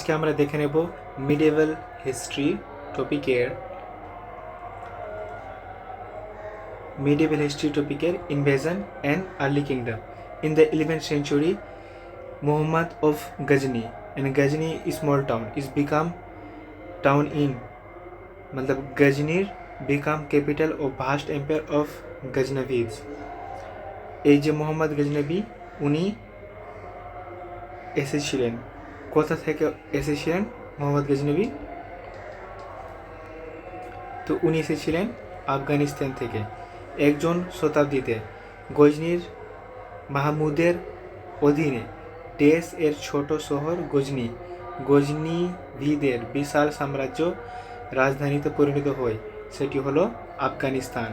আজকে আমরা দেখে নেব মিডিয়েভাল হিস্ট্রি টপিকের invasion and early kingdom in the 11th century. Muhammad of Ghazni, and Ghazni is small town is become town in मतलब গজনির become capital of vast empire of Ghaznavids. এই যে মোহাম্মদ গজনবী উনি এসেছিলেন, কোথা থেকে এসেছিলেন মোহাম্মদ গজনবী? তো উনি এসেছিলেন আফগানিস্তান থেকে। একজন শতাব্দীতে গজনির মাহমুদের অধীনে দেশ এর ছোট শহর গজনিভিদের বিশাল সাম্রাজ্য রাজধানীতে পরিণত হয়, সেটি হলো আফগানিস্তান।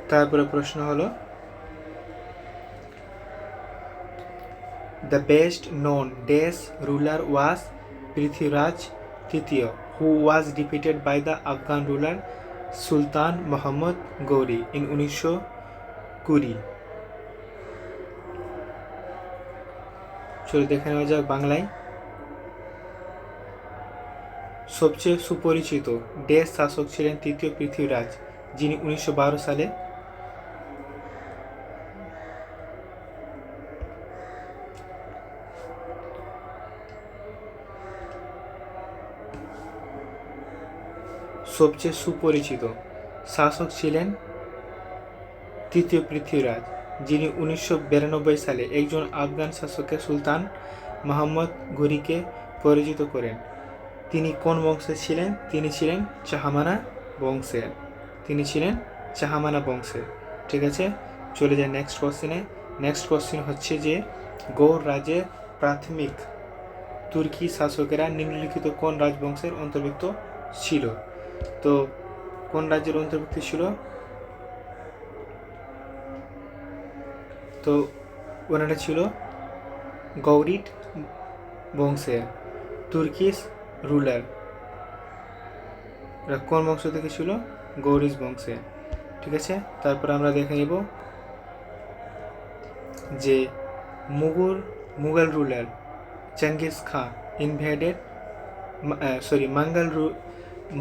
তারপরে প্রশ্ন হলো দ্য বেস্ট নোন ডেস রুলার ওয়াজ পৃথ্বীরাজ তৃতীয়, who was defeated by the Afghan ruler Sultan Muhammad Ghori in 1920। চলো দেখে নেওয়া যাক বাংলায়। সবচেয়ে সুপরিচিত ডেস শাসক ছিলেন তৃতীয় পৃথ্বীরাজ, যিনি 1912 সালে সবচেয়ে সুপরিচিত শাসক ছিলেন তৃতীয় পৃথ্বীরাজ, যিনি 1992 সালে একজন আফগান শাসককে সুলতান মোহাম্মদ ঘুরিকে পরাজিত করেন। তিনি কোন বংশের ছিলেন? তিনি ছিলেন চাহামানা বংশের। ঠিক আছে, চলে যায় নেক্সট কোশ্চেনে। নেক্সট কোশ্চেন হচ্ছে যে গৌড় রাজ্যের প্রাথমিক তুর্কি শাসকেরা নিম্নলিখিত কোন রাজবংশের অন্তর্ভুক্ত ছিল? তো কোন রাজ্যের অন্তর্ভুক্ত ছিল? তো ওনারা ছিল গৌরিড বংশের তুর্কিশ রুলার। কোন বংশ থেকে ছিল? গৌরিজ বংশে। ঠিক আছে, তারপর আমরা দেখে নিব যে Mughal ruler Genghis Khan invaded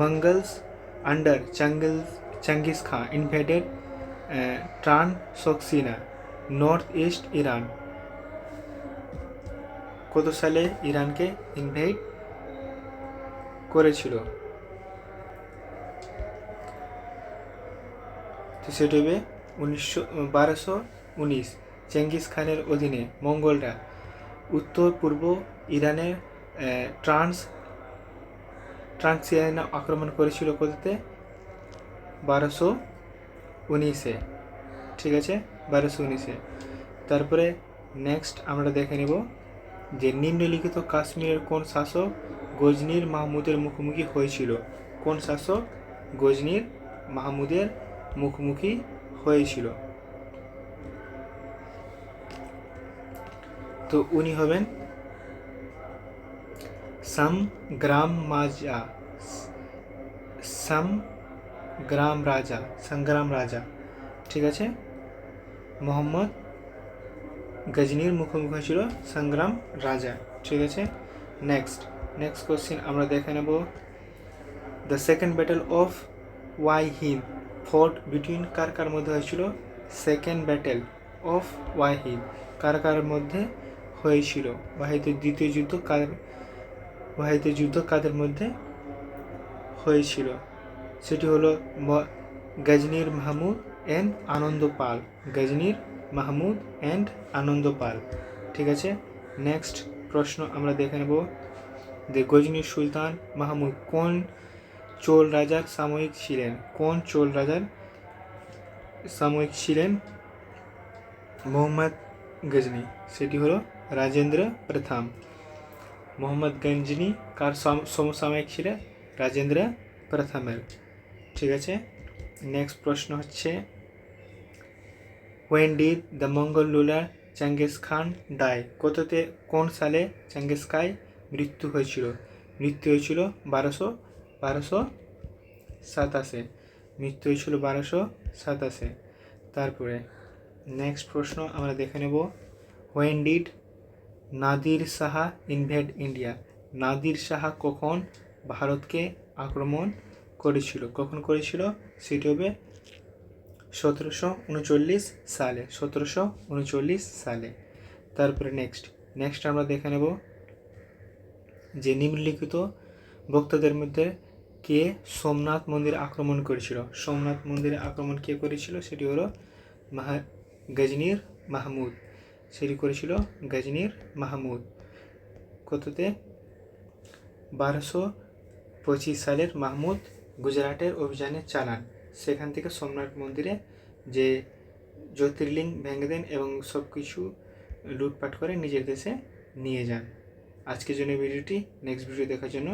Mongols under Genghis Khan invaded Transoxina, northeast Iran। কত সালে ইরানকে ইনভেড করেছিল? তো সেটা হবে 1219। চেঙ্গিস খানের অধীনে মঙ্গলরা উত্তর পূর্ব ইরানের ট্রান্সিয়ানা আক্রমণ করেছিল কততে? 1219-এ। ঠিক আছে, 1219-এ। তারপরে নেক্সট আমরা দেখে নেব যে নিম্নলিখিত কাশ্মীরের কোন শাসক গজনির মাহমুদের মুখোমুখি হয়েছিল? কোন শাসক গজনির মাহমুদের মুখোমুখি হয়েছিল? তো উনি হবেন সংগ্রাম রাজা। ঠিক আছে, মোহাম্মদ গজনির মুখোমুখি হয়েছিল সংগ্রাম রাজা। ঠিক আছে, নেক্সট কোশ্চেন আমরা দেখে নেব the second battle of Waihind fort between কার মধ্যে হয়েছিল? সেকেন্ড ব্যাটল অফ ওয়াইহিদ কার মধ্যে হয়েছিল? ওয়াহিদের দ্বিতীয় যুদ্ধ কাদের মধ্যে হয়েছিল? সেটি হলো গজনির মাহমুদ অ্যান্ড আনন্দ পাল। ঠিক আছে, নেক্সট প্রশ্ন আমরা দেখে নেব যে গজনির সুলতান মাহমুদ কোন চোল রাজার সাময়িক ছিলেন? মোহাম্মদ গজনি, সেটি হলো রাজেন্দ্র প্রথম। মোহাম্মদ গজনি কার সমসাময়িক ছিলেন? রাজেন্দ্র প্রথমের। ঠিক আছে, নেক্সট প্রশ্ন হচ্ছে when did the Mongol ruler Genghis Khan die? কোন সালে চেঙ্গিস খান মৃত্যু হয়েছিল? 1227। তারপরে নেক্সট প্রশ্ন আমরা দেখে নেব, when did Nadir Shah invade India? Nadir Shah কখন ভারতকে আক্রমণ করেছিল? কখন করেছিল? সেটি হবে 1739 সালে, 1739 সালে। তারপরে নেক্সট আমরা দেখে নেব যে নিম্নলিখিত বক্তাদের মধ্যে কে সোমনাথ মন্দির আক্রমণ করেছিল? সোমনাথ মন্দিরে আক্রমণ কে করেছিল? সেটি হলো গজনীর মাহমুদ। সেটি করেছিল গজনীর মাহমুদ। কততে? 1225 সালের মাহমুদ গুজরাটের অভিযানে চালান। সেখান থেকে সোমনাথ মন্দিরে যে জ্যোতির্লিঙ্গ ভেঙে দেন এবং সব কিছু লুটপাট করে নিজের দেশে নিয়ে যান। আজকের জন্য ভিডিওটি, নেক্সট ভিডিও দেখার জন্য